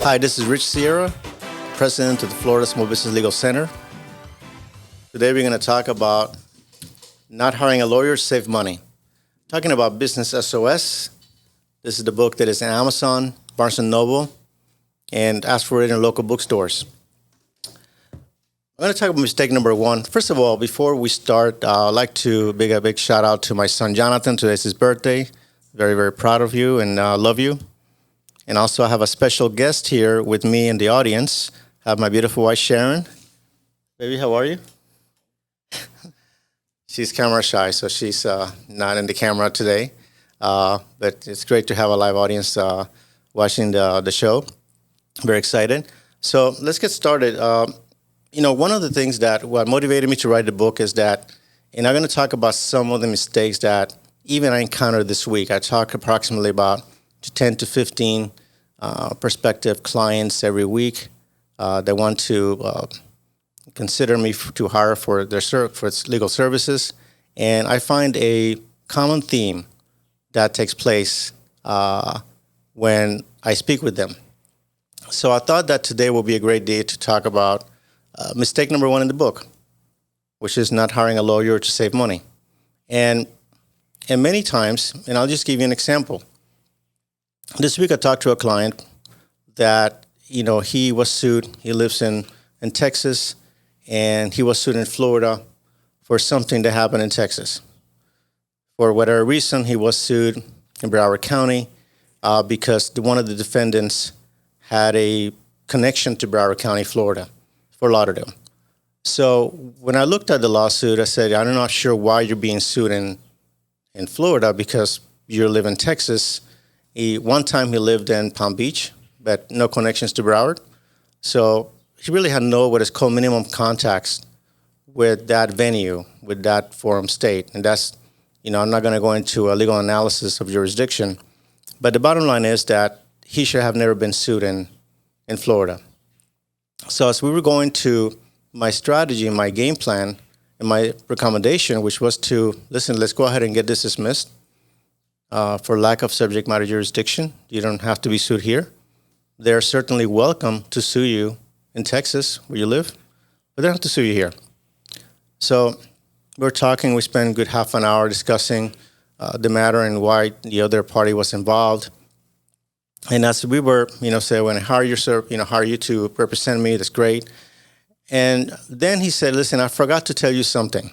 Hi, this is Rich Sierra, President of the Florida Small Business Legal Center. Today we're going to talk about not hiring a lawyer to save money. Talking about Business SOS. This is the book that is in Amazon, Barnes & Noble, and ask for it in local bookstores. I'm going to talk about mistake number one. First of all, before we start, I'd like to give a big shout out to my son, Jonathan. Today's his birthday. Very, very proud of you and love you. And also I have a special guest here with me in the audience. I have my beautiful wife, Sharon. Baby, how are you? She's camera shy, so she's not in the camera today. But it's great to have a live audience watching the show. Very excited. So let's get started. One of the things that what motivated me to write the book is that, and I'm going to talk about some of the mistakes that even I encountered this week. I talk approximately about 10 to 15 prospective clients every week that want to consider me to hire for its legal services. And I find a common theme that takes place when I speak with them. So I thought that today will be a great day to talk about mistake number one in the book, which is not hiring a lawyer to save money. And many times, and I'll just give you an example. This week I talked to a client that, he was sued. He lives in Texas, and he was sued in Florida for something that happened in Texas. For whatever reason, he was sued in Broward County because one of the defendants had a connection to Broward County, Florida, Fort Lauderdale. So when I looked at the lawsuit, I said, I'm not sure why you're being sued in Florida because you live in Texas. One time he lived in Palm Beach, but no connections to Broward. So he really had no what is called minimum contacts with that venue, with that forum state. And that's, I'm not going to go into a legal analysis of jurisdiction. But the bottom line is that he should have never been sued in Florida. So as we were going to my strategy, my game plan, and my recommendation, which was to, listen, let's go ahead and get this dismissed. For lack of subject matter jurisdiction. You don't have to be sued here. They're certainly welcome to sue you in Texas, where you live, but they don't have to sue you here. So we're talking. We spent a good half an hour discussing the matter and why the other party was involved. And as we were, say, when I hire you to represent me, that's great. And then he said, listen, I forgot to tell you something.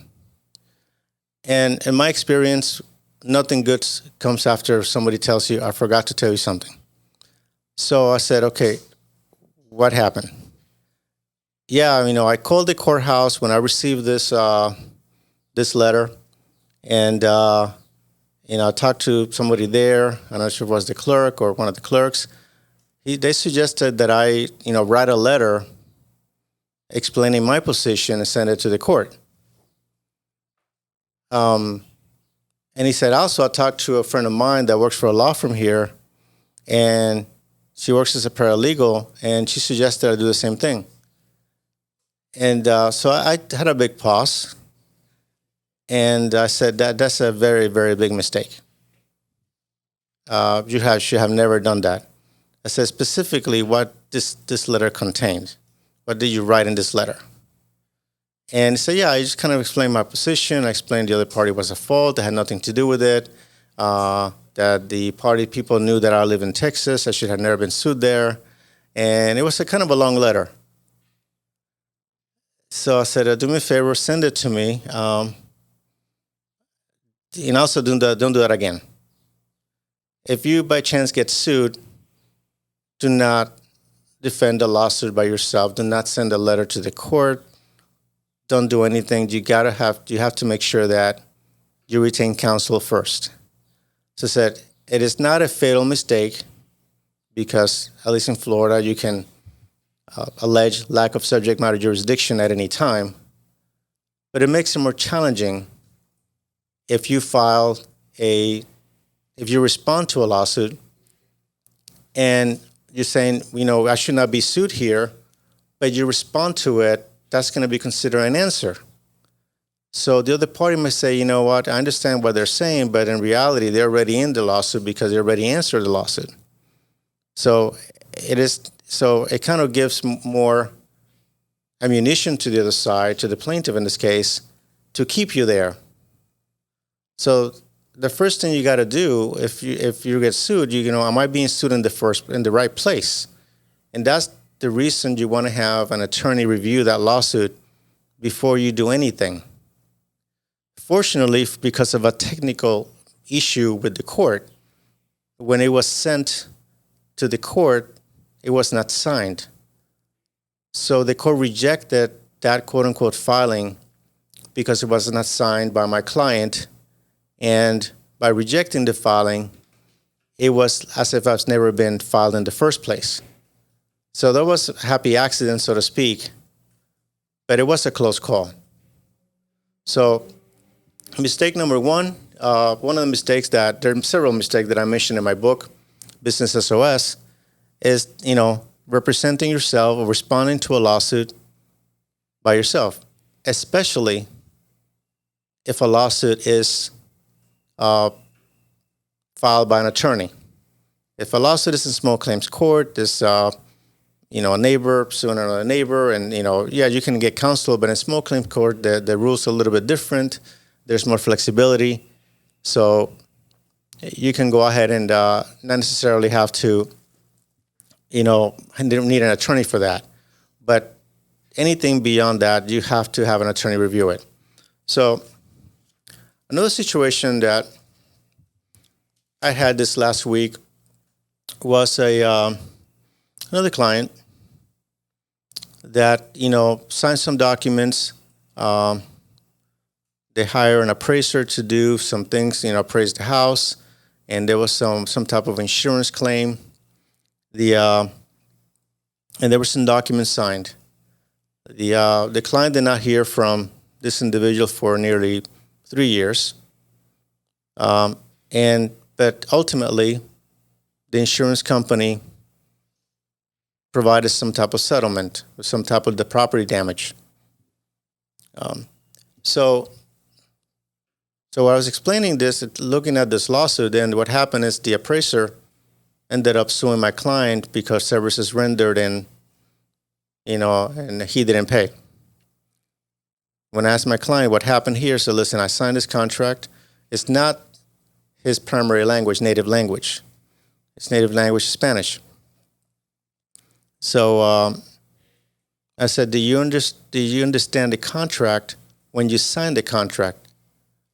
And in my experience, nothing good comes after somebody tells you, I forgot to tell you something. So I said, okay, what happened? Yeah, I called the courthouse when I received this letter, and I talked to somebody there. I'm not sure if it was the clerk or one of the clerks. They suggested that I, write a letter explaining my position and send it to the court. And he said, also, I talked to a friend of mine that works for a law firm here, and she works as a paralegal, and she suggested I do the same thing. And so I had a big pause, and I said, that's a very, very big mistake. You should have never done that. I said, specifically what this letter contained. What did you write in this letter? And he said, yeah, I just kind of explained my position. I explained the other party was at fault. It had nothing to do with it. That the party people knew that I live in Texas. I should have never been sued there. And it was a kind of a long letter. So I said, do me a favor, send it to me. And also don't do that again. If you by chance get sued, do not defend a lawsuit by yourself. Do not send a letter to the court. Don't do anything. You have to make sure that you retain counsel first. So I said, it is not a fatal mistake because, at least in Florida, you can allege lack of subject matter jurisdiction at any time. But it makes it more challenging if you respond to a lawsuit and you're saying, I should not be sued here, but you respond to it, that's going to be considered an answer. So the other party may say, you know what, I understand what they're saying, but in reality, they're already in the lawsuit because they already answered the lawsuit. So it is So it kind of gives more ammunition to the other side, to the plaintiff in this case, to keep you there. So the first thing you got to do if you get sued, you know, am I being sued in the right place? And that's the reason you want to have an attorney review that lawsuit before you do anything. Fortunately, because of a technical issue with the court, when it was sent to the court, it was not signed. So the court rejected that quote-unquote filing because it was not signed by my client. And by rejecting the filing, it was as if it's never been filed in the first place. So that was a happy accident, so to speak, but it was a close call. So mistake number one of the mistakes that, there are several mistakes that I mentioned in my book, Business SOS, is, you know, representing yourself or responding to a lawsuit by yourself, especially if a lawsuit is filed by an attorney. If a lawsuit is in small claims court, there's you know, a neighbor suing another neighbor, and you know, yeah, you can get counsel, but in small claims court, the rules are a little bit different. There's more flexibility, so you can go ahead and not necessarily have to, you know, need an attorney for that. But anything beyond that, you have to have an attorney review it. So another situation that I had this last week was another client that, you know, signed some documents. They hire an appraiser to do some things, you know, appraise the house, and there was some type of insurance claim. And there were some documents signed. The client did not hear from this individual for nearly 3 years, but ultimately, the insurance company provided some type of settlement, some type of the property damage. So I was explaining this, looking at this lawsuit, and what happened is the appraiser ended up suing my client because services rendered and, you know, and he didn't pay. When I asked my client what happened here, so listen, I signed this contract. It's not his primary language, native language. His native language is Spanish. So I said, do you understand the contract when you signed the contract?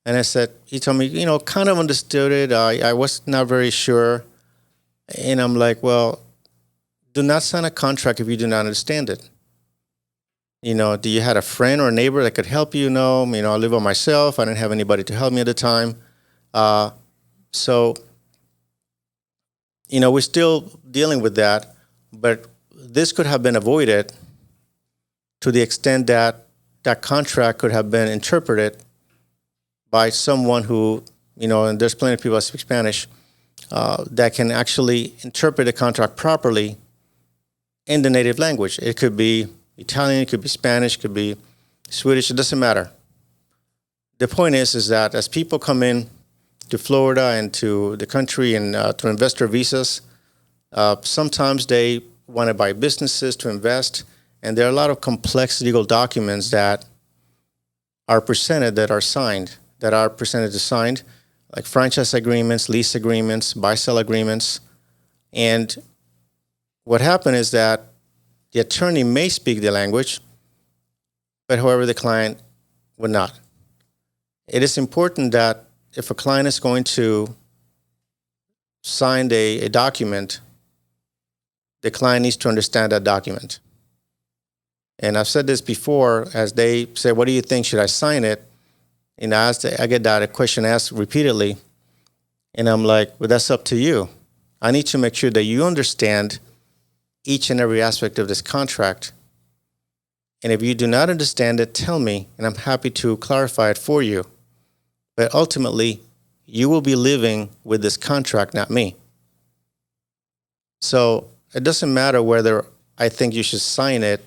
And I said, he told me, you know, kind of understood it. I was not very sure. And I'm like, well, do not sign a contract if you do not understand it. You know, do you had a friend or a neighbor that could help you? No, you know, I live by myself. I didn't have anybody to help me at the time. So, you know, we're still dealing with that, but this could have been avoided to the extent that that contract could have been interpreted by someone who, you know, and there's plenty of people that speak Spanish, that can actually interpret the contract properly in the native language. It could be Italian, it could be Spanish, it could be Swedish, it doesn't matter. The point is that as people come in to Florida and to the country and to investor visas, sometimes they want to buy businesses to invest, and there are a lot of complex legal documents that are presented that are signed, like franchise agreements, lease agreements, buy-sell agreements. And what happened is that the attorney may speak the language, but however, the client would not. It is important that if a client is going to sign a document, the client needs to understand that document. And I've said this before, as they say, what do you think, should I sign it? And I get that question asked repeatedly, and I'm like, well, that's up to you. I need to make sure that you understand each and every aspect of this contract. And if you do not understand it, tell me, and I'm happy to clarify it for you. But ultimately, you will be living with this contract, not me. So it doesn't matter whether I think you should sign it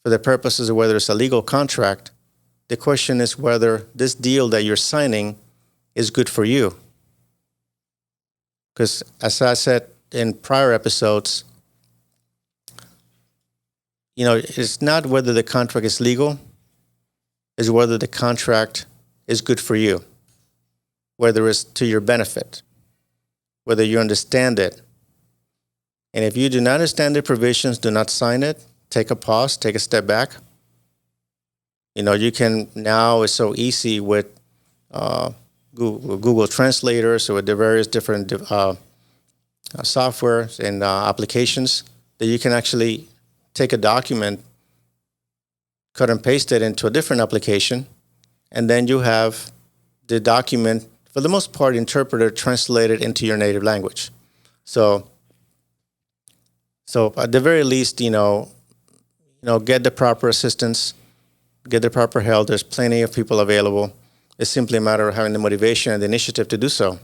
for the purposes of whether it's a legal contract. The question is whether this deal that you're signing is good for you. Because as I said in prior episodes, it's not whether the contract is legal, it's whether the contract is good for you, whether it's to your benefit, whether you understand it. And if you do not understand the provisions, do not sign it. Take a pause, take a step back. You can now, it's so easy with Google translators or with the various different software and applications that you can actually take a document, cut and paste it into a different application, and then you have the document, for the most part, interpreted, translated into your native language. So at the very least, get the proper assistance, get the proper help. There's plenty of people available. It's simply a matter of having the motivation and the initiative to do so.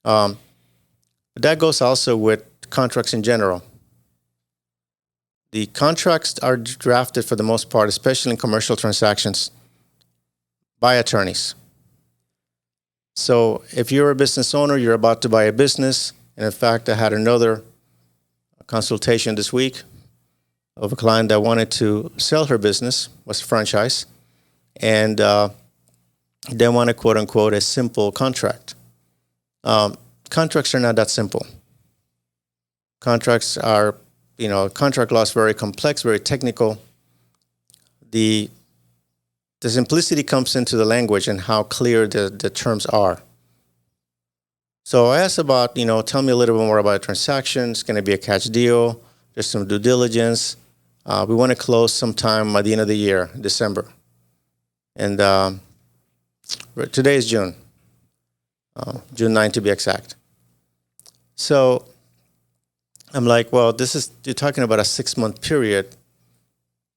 That goes also with contracts in general. The contracts are drafted for the most part, especially in commercial transactions, by attorneys. So if you're a business owner, you're about to buy a business, and in fact, I had another consultation this week of a client that wanted to sell her business, was a franchise, and they want a quote-unquote a simple contract. Contracts are not that simple. Contracts are, contract law is very complex, very technical. The simplicity comes into the language and how clear the terms are. So I asked about, tell me a little bit more about a transaction. It's going to be a cash deal. There's some due diligence. We want to close sometime at the end of the year, December. And today is June. June 9 to be exact. So I'm like, well, you're talking about a 6-month period,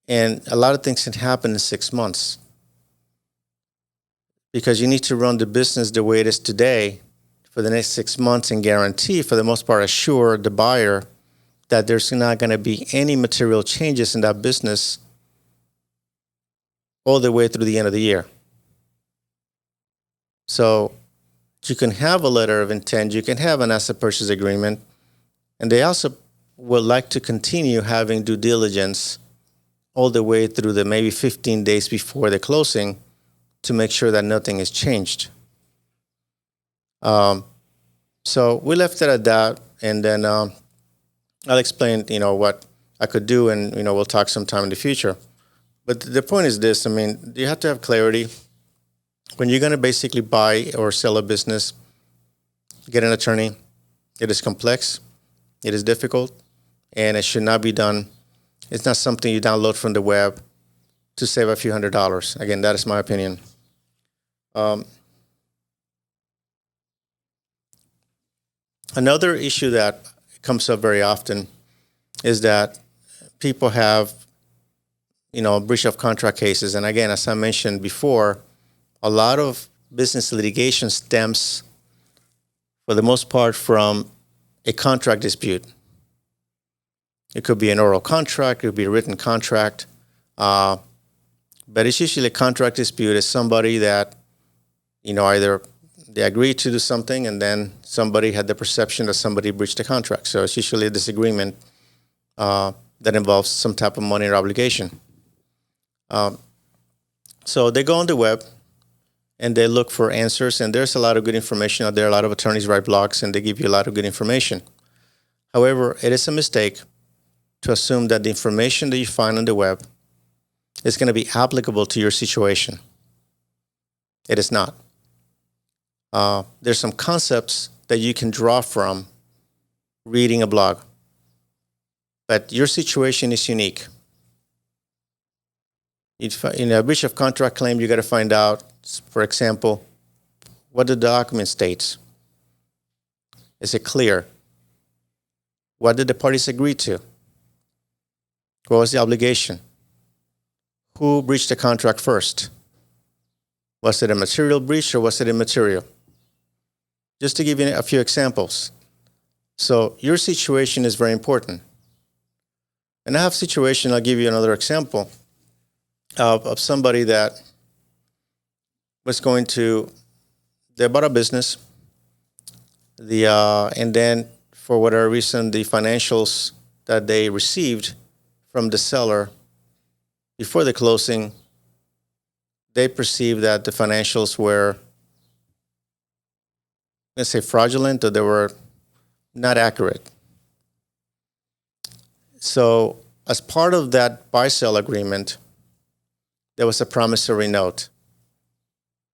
and a lot of things can happen in 6 months because you need to run the business the way it is today for the next 6 months and guarantee, for the most part, assure the buyer that there's not going to be any material changes in that business all the way through the end of the year. So you can have a letter of intent, you can have an asset purchase agreement, and they also would like to continue having due diligence all the way through the maybe 15 days before the closing to make sure that nothing is changed. So we left it at that, and then I'll explain, what I could do, and, we'll talk sometime in the future. But the point is this, you have to have clarity. When you're going to basically buy or sell a business, get an attorney. It is complex, it is difficult, and it should not be done. It's not something you download from the web to save a few $100s. Again, that is my opinion. Another issue that comes up very often is that people have, breach of contract cases. And again, as I mentioned before, a lot of business litigation stems, for the most part, from a contract dispute. It could be an oral contract, it could be a written contract, but it's usually a contract dispute. It's somebody that, either they agreed to do something and then somebody had the perception that somebody breached the contract. So it's usually a disagreement that involves some type of money or obligation. So they go on the web and they look for answers, and there's a lot of good information out there. A lot of attorneys write blogs and they give you a lot of good information. However, it is a mistake to assume that the information that you find on the web is going to be applicable to your situation. It is not. There's some concepts that you can draw from reading a blog, but your situation is unique. In a breach of contract claim, you got to find out, for example, what the document states. Is it clear? What did the parties agree to? What was the obligation? Who breached the contract first? Was it a material breach or was it immaterial? Just to give you a few examples. So your situation is very important. And I have a situation, I'll give you another example of somebody that was they bought a business, and then for whatever reason, the financials that they received from the seller before the closing, they perceived that the financials were, let's say, fraudulent, or they were not accurate. So as part of that buy-sell agreement, there was a promissory note,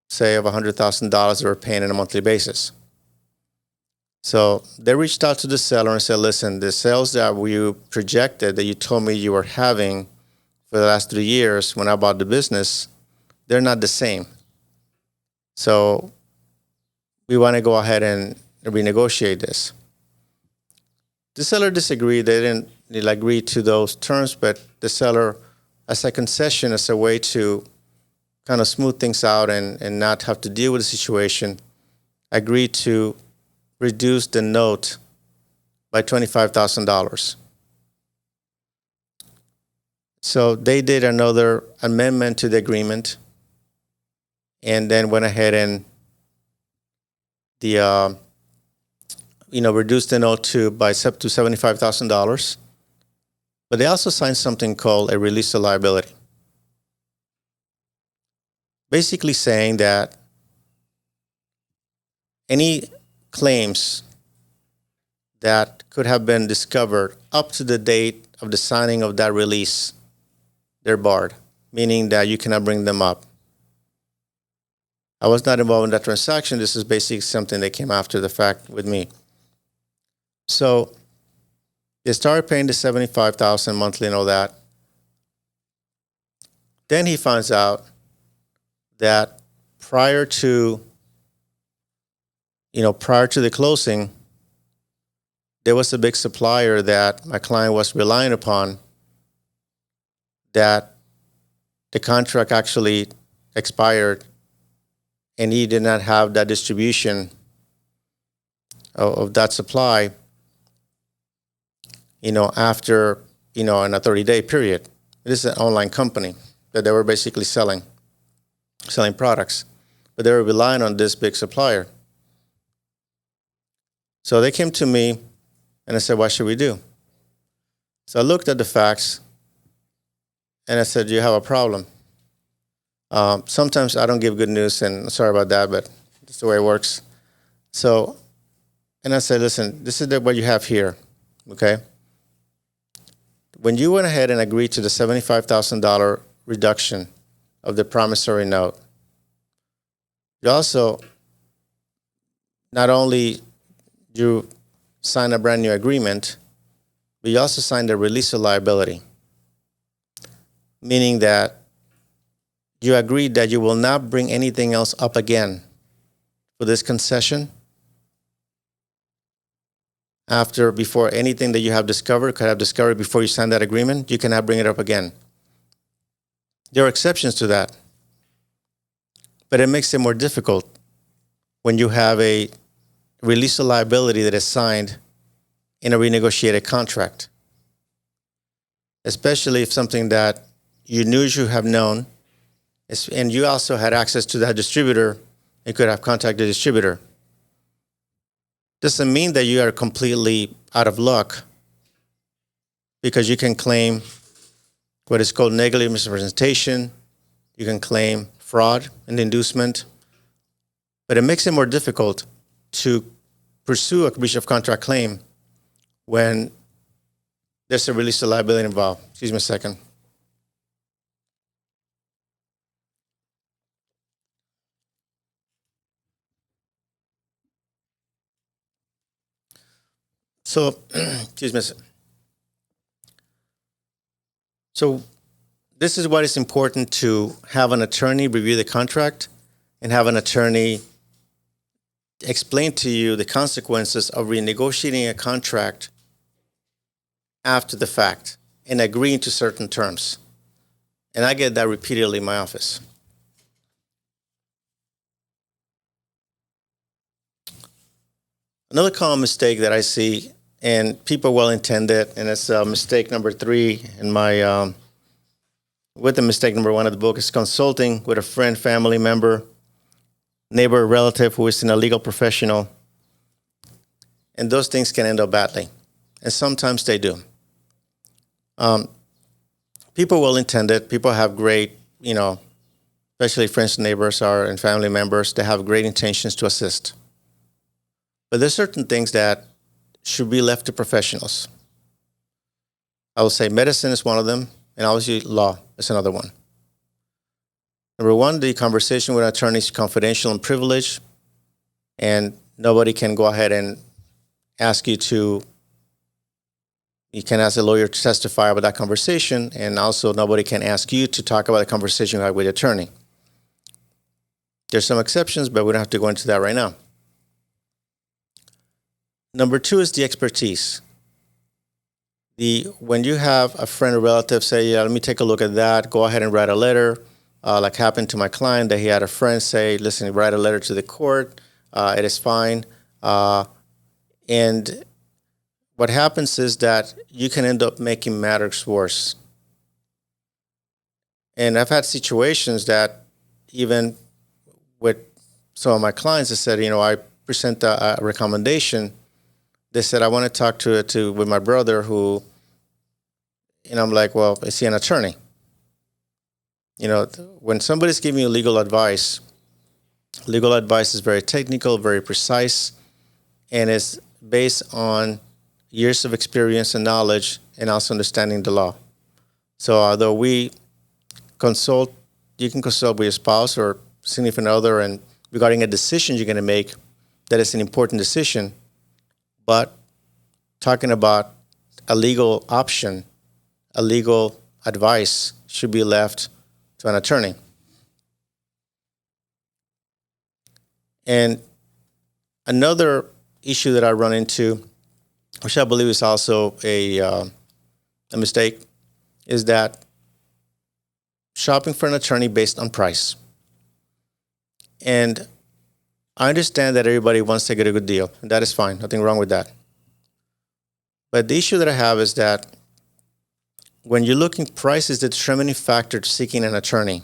say of $100,000 they were paying on a monthly basis. So they reached out to the seller and said, listen, the sales that you projected, that you told me you were having for the last 3 years when I bought the business, they're not the same. So we want to go ahead and renegotiate this. The seller disagreed. They didn't agree to those terms, but the seller, as a concession, as a way to kind of smooth things out and not have to deal with the situation, agreed to reduce the note by $25,000. So they did another amendment to the agreement and then went ahead and reduced the note to $75,000. But they also signed something called a release of liability, basically saying that any claims that could have been discovered up to the date of the signing of that release, they're barred, meaning that you cannot bring them up. I was not involved in that transaction. This is basically something that came after the fact with me. So they started paying the $75,000 monthly and all that. Then he finds out that prior to the closing, there was a big supplier that my client was relying upon, that the contract actually expired and he did not have that distribution of that supply, after, in a 30-day period. This is an online company that they were basically selling products, but they were relying on this big supplier. So they came to me and I said, what should we do? So I looked at the facts and I said, you have a problem. Sometimes I don't give good news, and sorry about that, but that's the way it works. So, and I said, listen, this is what you have here, okay? When you went ahead and agreed to the $75,000 reduction of the promissory note, you also, not only you signed a brand new agreement, but you also signed a release of liability, meaning that you agreed that you will not bring anything else up again for this concession before anything that you have discovered, could have discovered before you signed that agreement, you cannot bring it up again. There are exceptions to that, but it makes it more difficult when you have a release of liability that is signed in a renegotiated contract, especially if something that you knew you have known, and you also had access to that distributor and could have contacted the distributor. Doesn't mean that you are completely out of luck, because you can claim what is called negligent misrepresentation. You can claim fraud and inducement, but it makes it more difficult to pursue a breach of contract claim when there's a release of liability involved. Excuse me a second. So, excuse me. So this is what is important, to have an attorney review the contract and have an attorney explain to you the consequences of renegotiating a contract after the fact and agreeing to certain terms. And I get that repeatedly in my office. Another common mistake that I see, and people well intended, and it's mistake number 3 in my, with the mistake number 1 of the book, is consulting with a friend, family member, neighbor, relative who is in a legal professional. And those things can end up badly. And sometimes they do. people well intended. People have great, especially friends, neighbors, and family members. They have great intentions to assist. But there's certain things that should be left to professionals. I will say medicine is one of them, and obviously law is another one. Number one, the conversation with an attorney is confidential and privileged, and nobody can go ahead and ask you to. You can ask a lawyer to testify about that conversation, and also nobody can ask you to talk about the conversation you had with the attorney. There's some exceptions, but we don't have to go into that right now. Number two is the expertise. When you have a friend or relative say, yeah, let me take a look at that, go ahead and write a letter, like happened to my client, that he had a friend say, listen, write a letter to the court, it is fine. And what happens is that you can end up making matters worse. And I've had situations that even with some of my clients that said, I present a recommendation. They said, I want to talk with my brother who, and I'm like, well, is he an attorney? When somebody's giving you legal advice is very technical, very precise, and is based on years of experience and knowledge, and also understanding the law. So although you can consult with your spouse or significant other and regarding a decision you're going to make, that is an important decision. But talking about a legal option, a legal advice should be left to an attorney. And another issue that I run into, which I believe is also a mistake, is that shopping for an attorney based on price. And I understand that everybody wants to get a good deal, and that is fine. Nothing wrong with that. But the issue that I have is that when you're looking, price is the determining factor to seeking an attorney.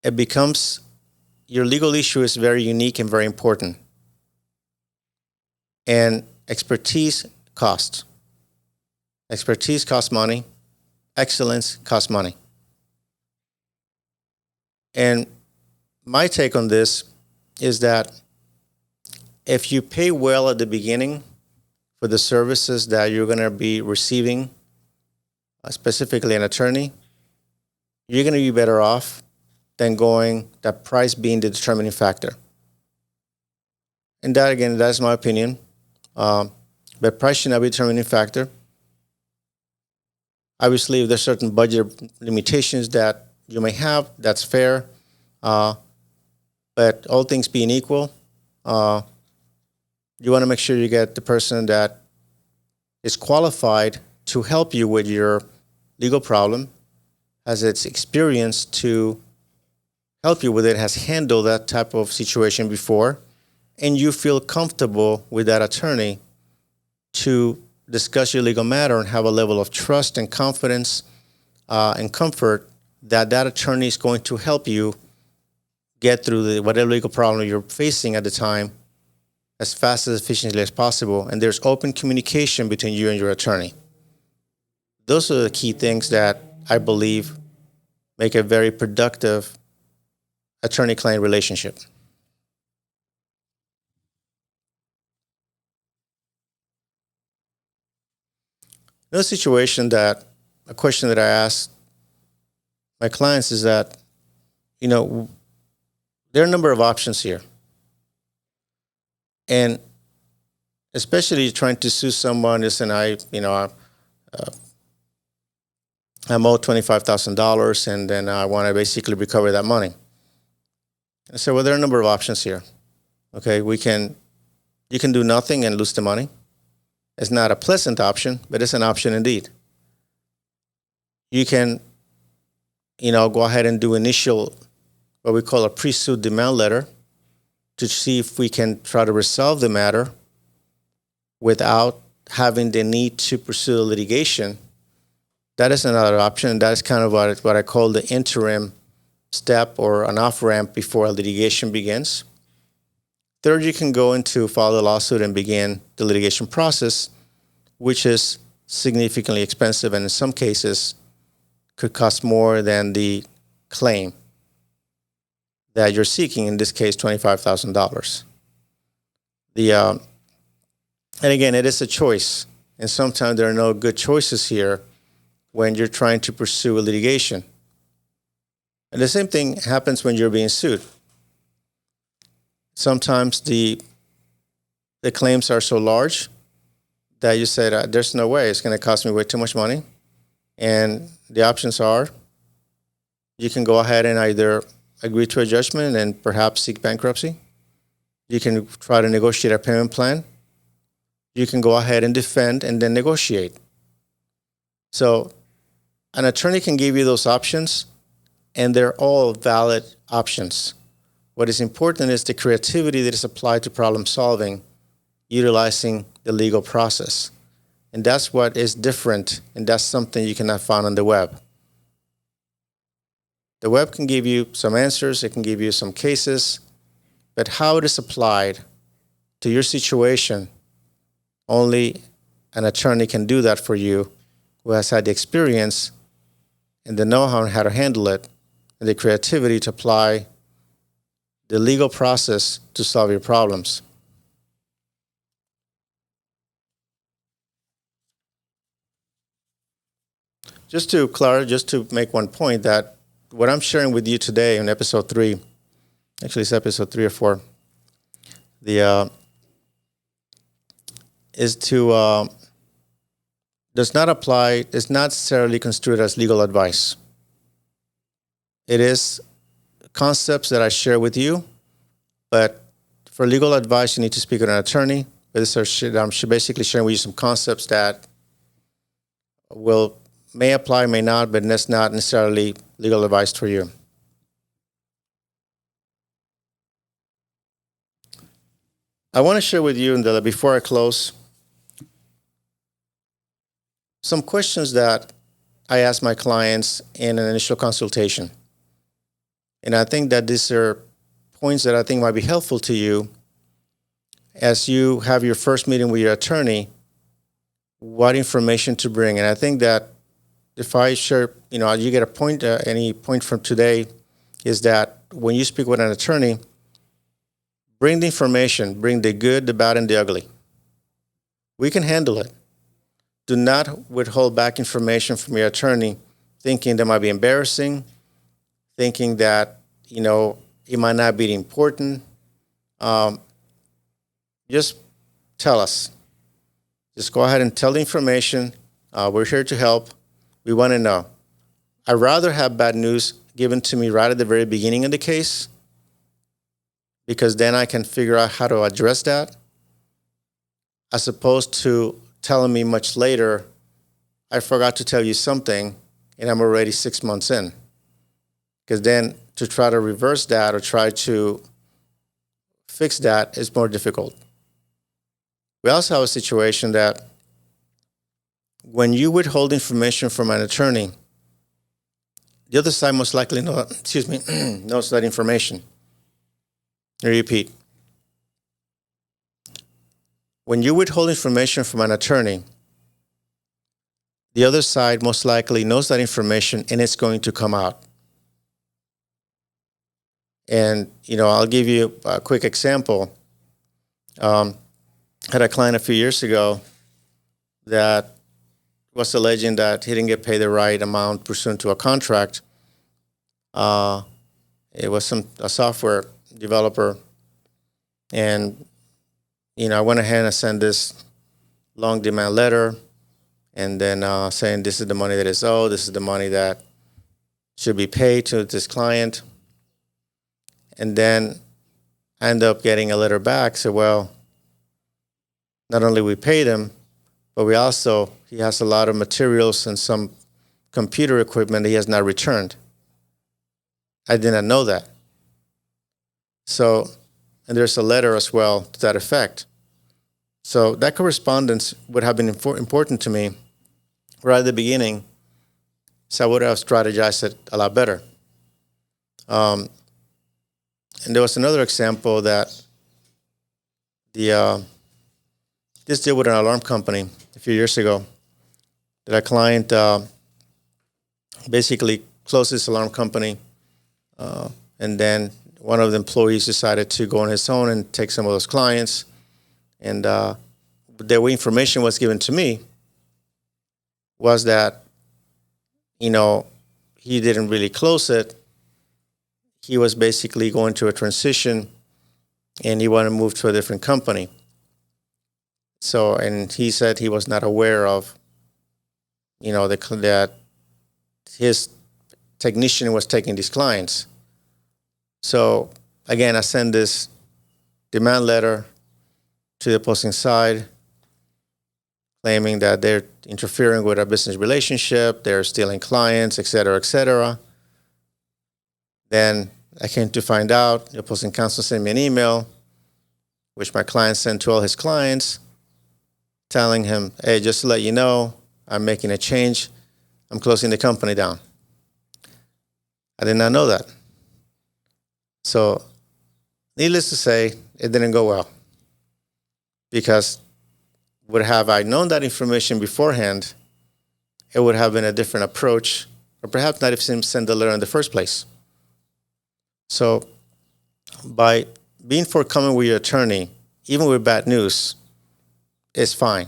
It becomes, your legal issue is very unique and very important. And expertise costs. Expertise costs money. Excellence costs money. And my take on this is that if you pay well at the beginning for the services that you're going to be receiving, specifically an attorney, you're going to be better off than that price being the determining factor. And that, again, that's my opinion. But price should not be a determining factor. Obviously, if there's certain budget limitations that you may have, that's fair. But all things being equal, you want to make sure you get the person that is qualified to help you with your legal problem, has its experience to help you with it, has handled that type of situation before, and you feel comfortable with that attorney to discuss your legal matter and have a level of trust and confidence and comfort that attorney is going to help you get through whatever legal problem you're facing at the time as fast as efficiently as possible. And there's open communication between you and your attorney. Those are the key things that I believe make a very productive attorney-client relationship. Another situation a question that I ask my clients is that, there are a number of options here. And especially trying to sue someone, listen, I'm owed $25,000 and then I want to basically recover that money. I said, well, there are a number of options here. Okay, you can do nothing and lose the money. It's not a pleasant option, but it's an option indeed. You can, go ahead and do initial, what we call a pre-suit demand letter, to see if we can try to resolve the matter without having the need to pursue the litigation. That is another option. That is kind of what I call the interim step or an off-ramp before a litigation begins. Third, you can go into file a lawsuit and begin the litigation process, which is significantly expensive and in some cases could cost more than the claim that you're seeking, in this case, $25,000. And again, it is a choice. And sometimes there are no good choices here when you're trying to pursue a litigation. And the same thing happens when you're being sued. Sometimes the claims are so large that you said, there's no way, it's going to cost me way too much money. And the options are, you can go ahead and either agree to a judgment and perhaps seek bankruptcy. You can try to negotiate a payment plan. You can go ahead and defend and then negotiate. So an attorney can give you those options, and they're all valid options. What is important is the creativity that is applied to problem solving, utilizing the legal process. And that's what is different, and that's something you cannot find on the web. The web can give you some answers, it can give you some cases, but how it is applied to your situation, only an attorney can do that for you who has had the experience and the know-how on how to handle it and the creativity to apply the legal process to solve your problems. Just to make one point, that what I'm sharing with you today in episode 3, actually it's episode 3 or 4, does not apply, is not necessarily construed as legal advice. It is concepts that I share with you, but for legal advice, you need to speak with an attorney. But I'm basically sharing with you some concepts that may apply, may not, but that's not necessarily legal advice for you. I want to share with you, before I close, some questions that I ask my clients in an initial consultation. And I think that these are points that I think might be helpful to you as you have your first meeting with your attorney, what information to bring. And I think that if I share, you get a point, any point from today is that when you speak with an attorney, bring the information, bring the good, the bad, and the ugly. We can handle it. Do not withhold back information from your attorney thinking that might be embarrassing, thinking that, it might not be important. Just tell us. Just go ahead and tell the information. We're here to help. We want to know. I'd rather have bad news given to me right at the very beginning of the case, because then I can figure out how to address that, as opposed to telling me much later, I forgot to tell you something, and I'm already 6 months in. Because then to try to reverse that or try to fix that is more difficult. We also have a situation that when you withhold information from an attorney, the other side most likely knows that information. I repeat. When you withhold information from an attorney, the other side most likely knows that information and it's going to come out. And, I'll give you a quick example. I had a client a few years ago that was alleging that he didn't get paid the right amount pursuant to a contract. It was a software developer. And, I went ahead and sent this long demand letter and then saying this is the money that is owed, this is the money that should be paid to this client. And then I end up getting a letter back, say, well, not only we paid him, but he has a lot of materials and some computer equipment that he has not returned. I did not know that. So, and there's a letter as well to that effect. So that correspondence would have been important to me right at the beginning, so I would have strategized it a lot better. And there was another example that this deal with an alarm company a few years ago, that a client basically closed his alarm company, and then one of the employees decided to go on his own and take some of those clients. And the way information was given to me was that, he didn't really close it. He was basically going through a transition, and he wanted to move to a different company. So, and he said he was not aware of, that his technician was taking these clients. So again, I sent this demand letter to the opposing side, claiming that they're interfering with our business relationship, they're stealing clients, et cetera, et cetera. Then I came to find out the opposing counsel sent me an email, which my client sent to all his clients, telling him, hey, just to let you know, I'm making a change. I'm closing the company down. I did not know that. So, needless to say, it didn't go well. Because would have I known that information beforehand, it would have been a different approach, or perhaps not even send the letter in the first place. So, by being forthcoming with your attorney, even with bad news, is fine.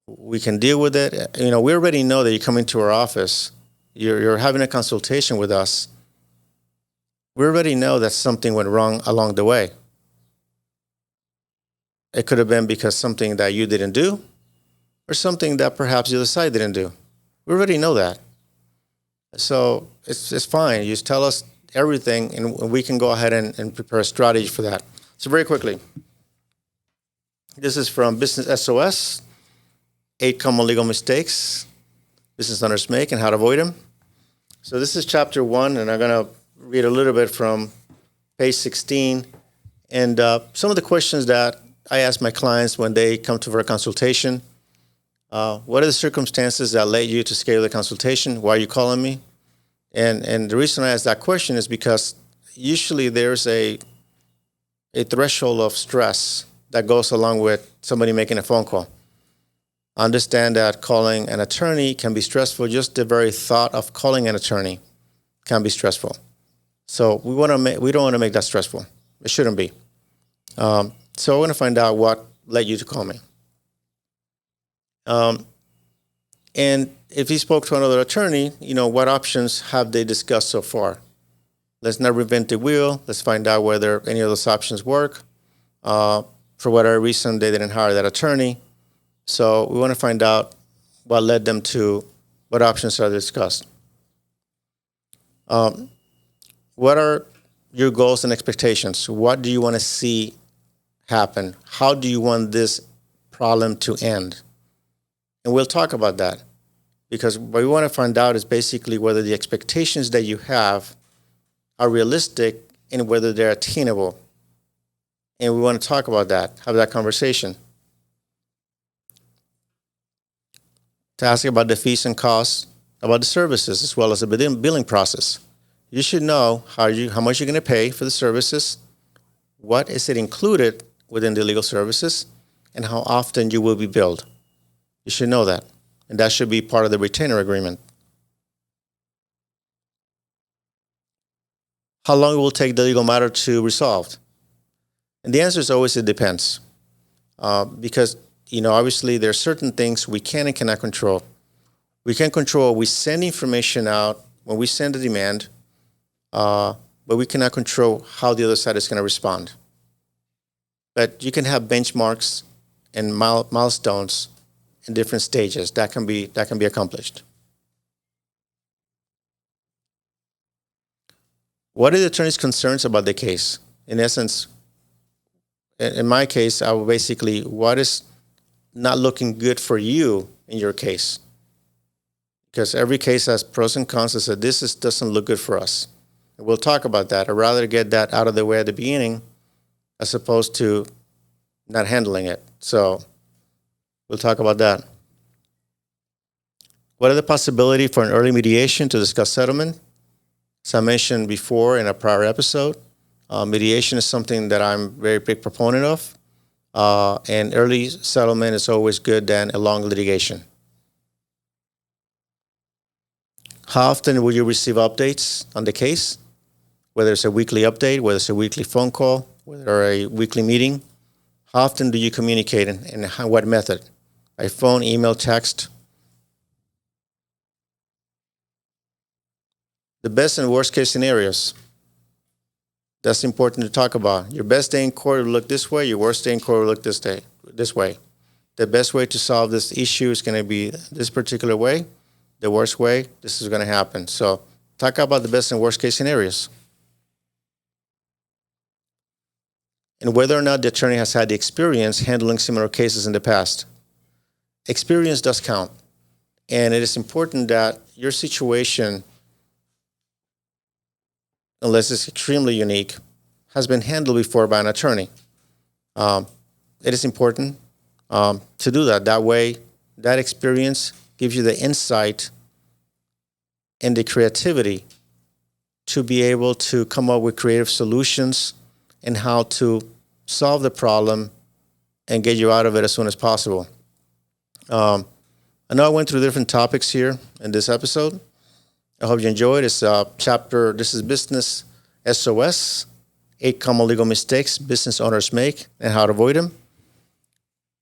We can deal with it. We already know that you're coming to our office. You're having a consultation with us. We already know that something went wrong along the way. It could have been because something that you didn't do, or something that perhaps the other side didn't do. We already know that. So it's fine. You just tell us everything, and we can go ahead and prepare a strategy for that. So very quickly, this is from Business SOS, 8 common legal mistakes business owners make and how to avoid them. So this is chapter 1, and I'm going to read a little bit from page 16. And some of the questions that I ask my clients when they come to for a consultation: what are the circumstances that led you to schedule the consultation? Why are you calling me? And the reason I ask that question is because usually there's a threshold of stress that goes along with somebody making a phone call. Understand that calling an attorney can be stressful. Just the very thought of calling an attorney can be stressful. So we don't want to make that stressful. It shouldn't be. So I want to find out what led you to call me. And if you spoke to another attorney, what options have they discussed so far? Let's not reinvent the wheel. Let's find out whether any of those options work. For whatever reason, they didn't hire that attorney. So we want to find out what led them to what options are discussed. What are your goals and expectations? What do you want to see happen? How do you want this problem to end? And we'll talk about that, because what we want to find out is basically whether the expectations that you have are realistic and whether they're attainable. And we want to talk about that, have that conversation. To ask about the fees and costs, about the services, as well as the billing process. You should know how much you're going to pay for the services, what is it included within the legal services, and how often you will be billed. You should know that, and that should be part of the retainer agreement. How long it will take the legal matter to resolve? And the answer is always it depends, because obviously there are certain things we can and cannot control. We can control, we send information out when we send a demand, but we cannot control how the other side is going to respond. But you can have benchmarks and milestones in different stages that can be accomplished. What are the attorney's concerns about the case? In essence, in my case, I will basically, what is not looking good for you in your case? Because every case has pros and cons. I said, this doesn't look good for us. And we'll talk about that. I'd rather get that out of the way at the beginning as opposed to not handling it. So we'll talk about that. What are the possibility for an early mediation to discuss settlement? As I mentioned before in a prior episode, mediation is something that I'm a very big proponent of. And early settlement is always good than a long litigation. How often will you receive updates on the case? Whether it's a weekly update, whether it's a weekly phone call, whether a weekly meeting. How often do you communicate and what method? By phone, email, text? The best and worst case scenarios. That's important to talk about. Your best day in court will look this way. Your worst day in court will look this way. The best way to solve this issue is going to be this particular way. The worst way, this is going to happen. So talk about the best and worst case scenarios. And whether or not the attorney has had the experience handling similar cases in the past. Experience does count. And it is important that your situation, unless it's extremely unique, has been handled before by an attorney. It is important to do that. That way, that experience gives you the insight and the creativity to be able to come up with creative solutions and how to solve the problem and get you out of it as soon as possible. I know I went through different topics here in this episode. I hope you enjoyed this chapter. This is Business SOS, 8 common legal mistakes business owners make and how to avoid them.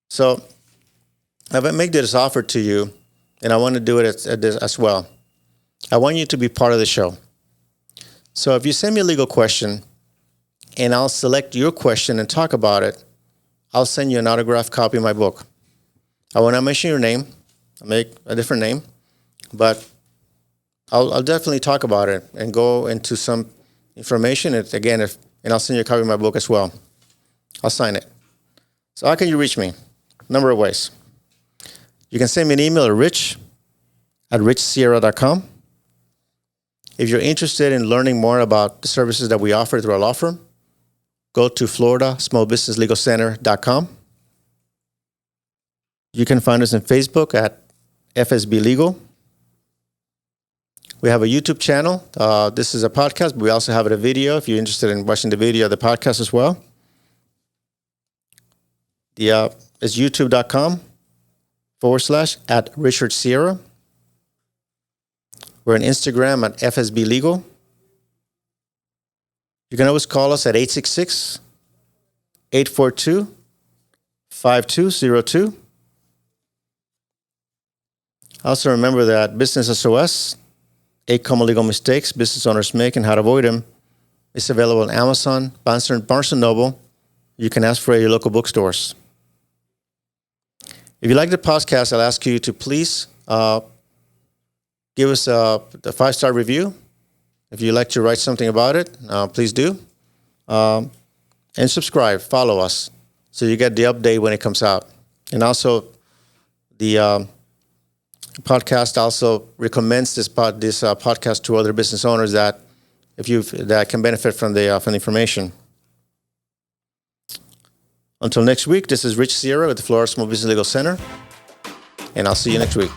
So I've made this offer to you, and I want to do it at this as well. I want you to be part of the show. So if you send me a legal question, and I'll select your question and talk about it, I'll send you an autographed copy of my book. I will not mention your name. I'll make a different name, but I'll definitely talk about it and go into some information. And I'll send you a copy of my book as well. I'll sign it. So how can you reach me? A number of ways. You can send me an email at rich@richsierra.com. If you're interested in learning more about the services that we offer through our law firm, go to floridasmallbusinesslegalcenter.com. You can find us on Facebook at FSB Legal. We have a YouTube channel. This is a podcast, but we also have a video if you're interested in watching the video of the podcast as well. It's youtube.com/@Richard Sierra. We're on Instagram at FSB Legal. You can always call us at 866-842-5202. Also remember that Business SOS, 8 common legal mistakes business owners make and how to avoid them, is available on Amazon, Barnes & Noble. You can ask for it at your local bookstores. If you like the podcast, I'll ask you to please give us a 5-star review. If you'd like to write something about it, please do. And subscribe, follow us, so you get the update when it comes out. And also, the podcast also recommends this podcast to other business owners that can benefit from the information. Until next week, this is Rich Sierra with the Florida Small Business Legal Center, and I'll see you next week.